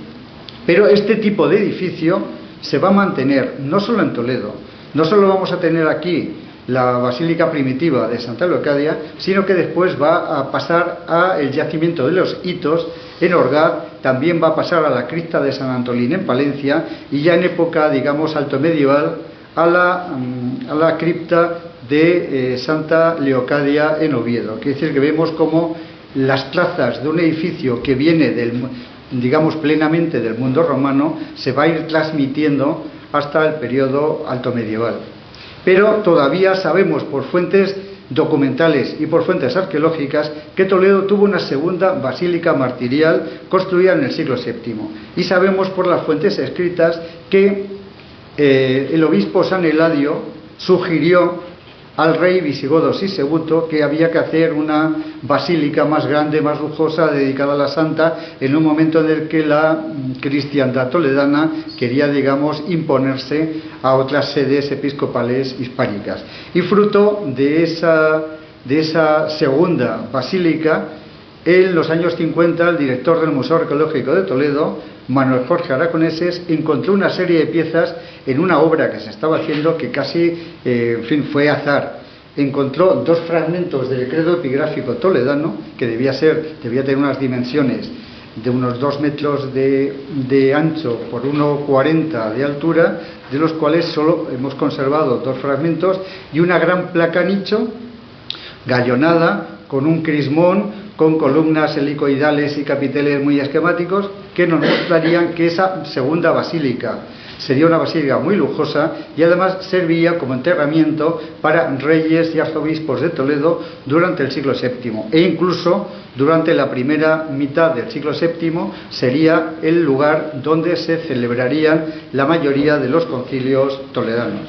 C: pero este tipo de edificio se va a mantener no solo en Toledo, no solo vamos a tener aquí la basílica primitiva de Santa Leocadia, sino que después va a pasar al yacimiento de los Hitos en Orgaz, también va a pasar a la cripta de San Antolín en Palencia, y ya en época, digamos, alto medieval, a la cripta de Santa Leocadia en Oviedo. Quiere decir que vemos como las trazas de un edificio que viene digamos, plenamente del mundo romano, se va a ir transmitiendo hasta el periodo alto medieval. Pero todavía sabemos por fuentes documentales y por fuentes arqueológicas que Toledo tuvo una segunda basílica martirial construida en el siglo VII. Y sabemos por las fuentes escritas que el obispo San Eladio sugirió al rey visigodo Sisebuto que había que hacer una basílica más grande, más lujosa, dedicada a la santa, en un momento en el que la cristiandad toledana quería, digamos, imponerse a otras sedes episcopales hispánicas. Y fruto de esa segunda basílica, en los años 50, el director del Museo Arqueológico de Toledo, Manuel Jorge Araconeses, encontró una serie de piezas en una obra que se estaba haciendo que casi, fue azar. Encontró 2 fragmentos del credo epigráfico toledano, que debía tener unas dimensiones de unos 2 metros de ancho por 1,40 de altura, de los cuales solo hemos conservado 2 fragmentos, y una gran placa nicho, gallonada, con un crismón, con columnas helicoidales y capiteles muy esquemáticos, que nos mostrarían que esa segunda basílica sería una basílica muy lujosa y además servía como enterramiento para reyes y arzobispos de Toledo durante el siglo VII, e incluso durante la primera mitad del siglo VII sería el lugar donde se celebrarían la mayoría de los concilios toledanos.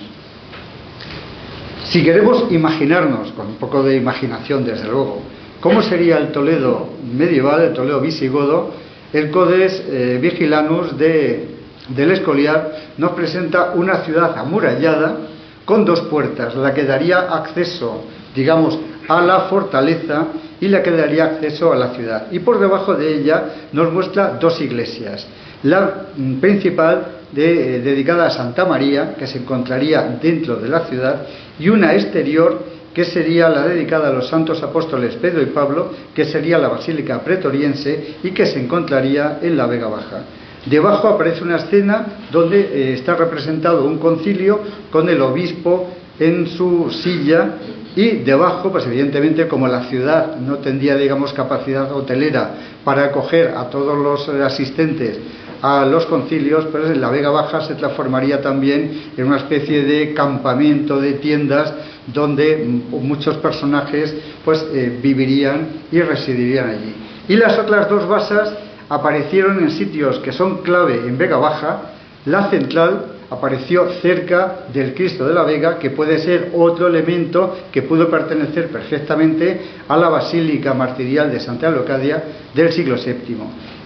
C: Si queremos imaginarnos, con un poco de imaginación desde luego, cómo sería el Toledo medieval, el Toledo visigodo, el Codex Vigilanus del Escorial nos presenta una ciudad amurallada con 2 puertas, la que daría acceso, digamos, a la fortaleza y la que daría acceso a la ciudad. Y por debajo de ella nos muestra 2 iglesias. La principal, dedicada a Santa María, que se encontraría dentro de la ciudad, y una exterior, que sería la dedicada a los santos apóstoles Pedro y Pablo, que sería la Basílica Pretoriense y que se encontraría en la Vega Baja. Debajo aparece una escena donde está representado un concilio con el obispo en su silla, y debajo, pues evidentemente, como la ciudad no tendría, digamos, capacidad hotelera para acoger a todos los asistentes a los concilios, pues en la Vega Baja se transformaría también en una especie de campamento de tiendas donde muchos personajes pues vivirían y residirían allí. Y las otras 2 basas aparecieron en sitios que son clave en Vega Baja. La central apareció cerca del Cristo de la Vega, que puede ser otro elemento que pudo pertenecer perfectamente a la Basílica Martirial de Santa Leocadia del siglo VII.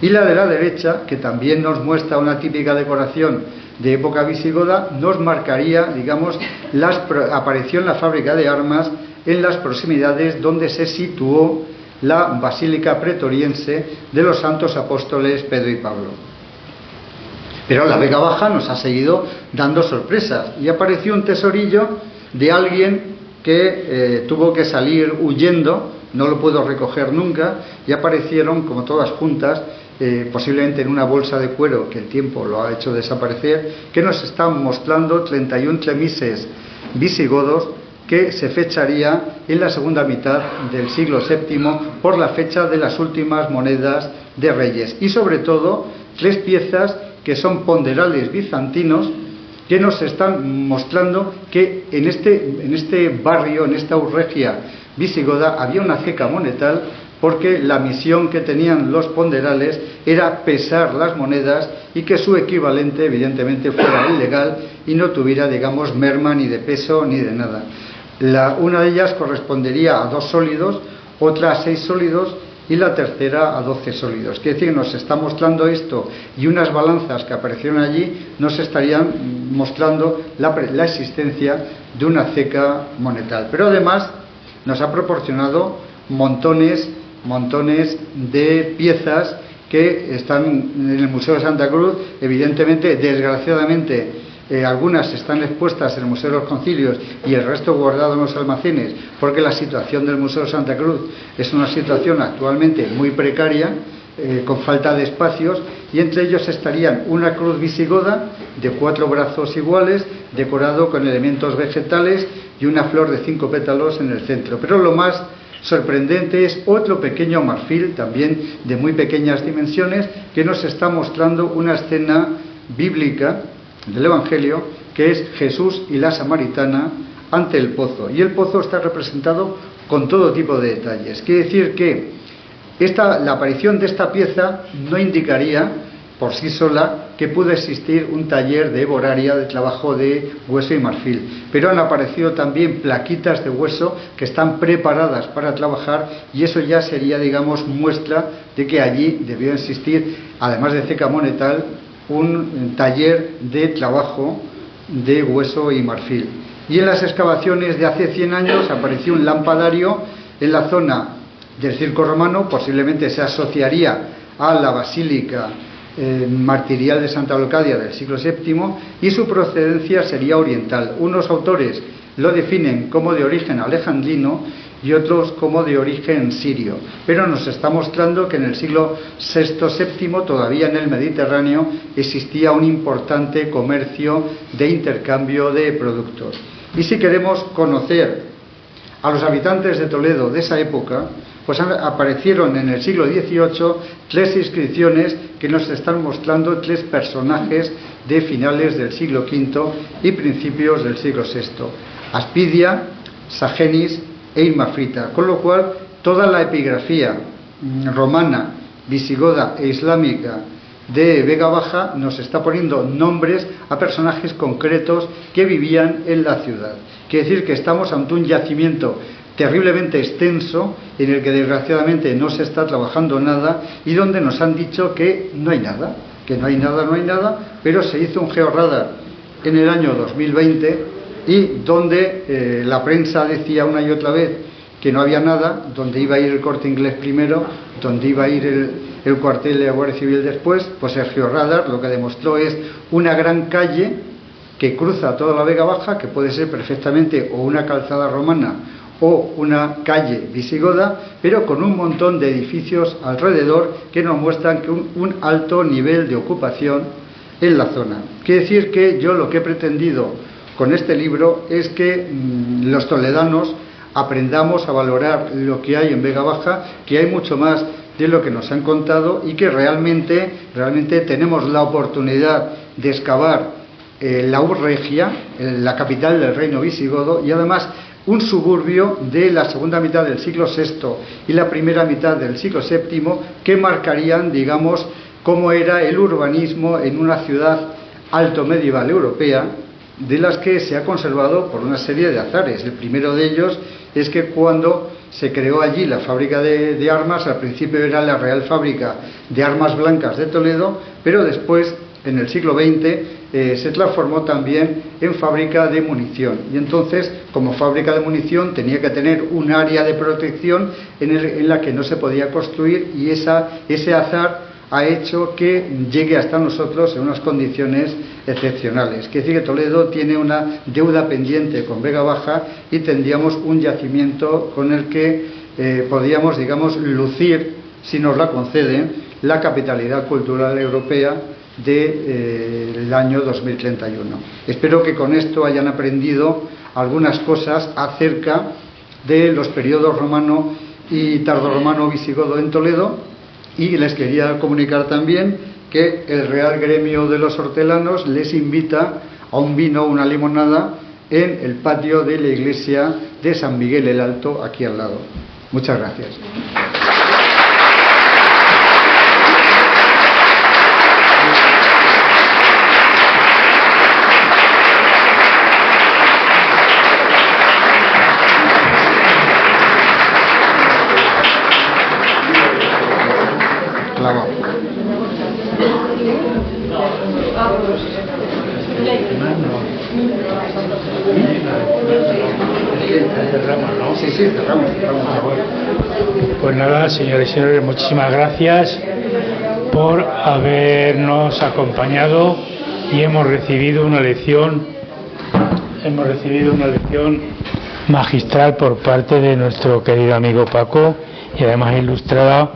C: Y la de la derecha, que también nos muestra una típica decoración de época visigoda, nos marcaría, digamos, apareció en la fábrica de armas en las proximidades donde se situó la Basílica Pretoriense de los santos apóstoles Pedro y Pablo. Pero la Vega Baja nos ha seguido dando sorpresas, y apareció un tesorillo de alguien que tuvo que salir huyendo, no lo pudo recoger nunca, y aparecieron como todas juntas, posiblemente en una bolsa de cuero que el tiempo lo ha hecho desaparecer, que nos están mostrando 31 chemises visigodos que se fecharía en la segunda mitad del siglo VII por la fecha de las últimas monedas de reyes, y sobre todo 3 piezas que son ponderales bizantinos, que nos están mostrando que en este barrio, en esta urregia visigoda, había una ceca monetal, porque la misión que tenían los ponderales era pesar las monedas y que su equivalente evidentemente fuera el legal y no tuviera, digamos, merma ni de peso ni de nada. Una de ellas correspondería a 2 sólidos, otra a 6 sólidos y la tercera a 12 sólidos. Quiere decir que nos está mostrando esto, y unas balanzas que aparecieron allí nos estarían mostrando la existencia de una ceca monetal. Pero además nos ha proporcionado montones de piezas que están en el Museo de Santa Cruz. Evidentemente, desgraciadamente, algunas están expuestas en el Museo de los Concilios y el resto guardado en los almacenes, porque la situación del Museo de Santa Cruz es una situación actualmente muy precaria, con falta de espacios, y entre ellos estarían una cruz visigoda de 4 brazos iguales, decorado con elementos vegetales, y una flor de 5 pétalos en el centro. Pero lo más sorprendente es otro pequeño marfil, también de muy pequeñas dimensiones, que nos está mostrando una escena bíblica del Evangelio, que es Jesús y la samaritana ante el pozo, y el pozo está representado con todo tipo de detalles. Quiere decir que la aparición de esta pieza no indicaría por sí sola que pudo existir un taller de Boraria de trabajo de hueso y marfil, pero han aparecido también plaquitas de hueso que están preparadas para trabajar, y eso ya sería, digamos, muestra de que allí debió existir, además de ceca monetal, un taller de trabajo de hueso y marfil. Y en las excavaciones de hace 100 años apareció un lampadario en la zona del circo romano, posiblemente se asociaría a la basílica martirial de Santa Leocadia del siglo VII, y su procedencia sería oriental. Unos autores lo definen como de origen alejandrino y otros como de origen sirio, pero nos está mostrando que en el siglo VI-VII todavía en el Mediterráneo existía un importante comercio de intercambio de productos. Y si queremos conocer a los habitantes de Toledo de esa época, pues aparecieron en el siglo XVIII 3 inscripciones que nos están mostrando 3 personajes de finales del siglo V y principios del siglo VI: Aspidia, Sagenis e Irmafrita, con lo cual toda la epigrafía romana, visigoda e islámica de Vega Baja nos está poniendo nombres a personajes concretos que vivían en la ciudad. Quiere decir que estamos ante un yacimiento terriblemente extenso en el que desgraciadamente no se está trabajando nada, y donde nos han dicho que no hay nada, pero se hizo un georradar en el año 2020 y donde la prensa decía una y otra vez que no había nada, donde iba a ir el Corte Inglés primero, donde iba a ir el cuartel de la Guardia Civil después, pues el georradar lo que demostró es una gran calle que cruza toda la Vega Baja, que puede ser perfectamente o una calzada romana o una calle visigoda, pero con un montón de edificios alrededor que nos muestran que un alto nivel de ocupación en la zona. Quiere decir que yo lo que he pretendido con este libro es que los toledanos aprendamos a valorar lo que hay en Vega Baja, que hay mucho más de lo que nos han contado, y que realmente tenemos la oportunidad de excavar la Urregia, la capital del reino visigodo, y además un suburbio de la segunda mitad del siglo VI y la primera mitad del siglo VII, que marcarían, digamos, cómo era el urbanismo en una ciudad alto medieval europea, de las que se ha conservado por una serie de azares. El primero de ellos es que cuando se creó allí la fábrica de armas, al principio era la Real Fábrica de Armas Blancas de Toledo, pero después, en el siglo XX, se transformó también en fábrica de munición, y entonces, como fábrica de munición, tenía que tener un área de protección en la que no se podía construir, y ese azar ha hecho que llegue hasta nosotros en unas condiciones excepcionales. Quiere decir que Toledo tiene una deuda pendiente con Vega Baja, y tendríamos un yacimiento con el que podríamos, digamos, lucir, si nos la conceden, la capitalidad cultural europea del año 2031. Espero que con esto hayan aprendido algunas cosas acerca de los periodos romano y tardorromano visigodo en Toledo, y les quería comunicar también que el Real Gremio de los Hortelanos les invita a un vino, una limonada, en el patio de la iglesia de San Miguel el Alto, aquí al lado. Muchas gracias.
B: Pues nada, señores y señores, muchísimas gracias por habernos acompañado, y hemos recibido una lección magistral por parte de nuestro querido amigo Paco, y además ilustrada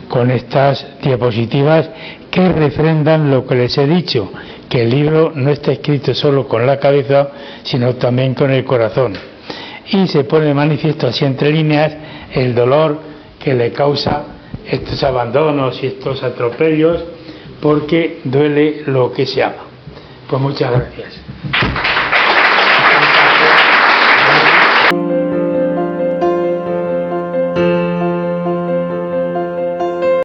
B: con estas diapositivas que refrendan lo que les he dicho, que el libro no está escrito solo con la cabeza, sino también con el corazón, y se pone de manifiesto así entre líneas el dolor que le causa estos abandonos y estos atropellos, porque duele lo que se ama. Pues muchas gracias.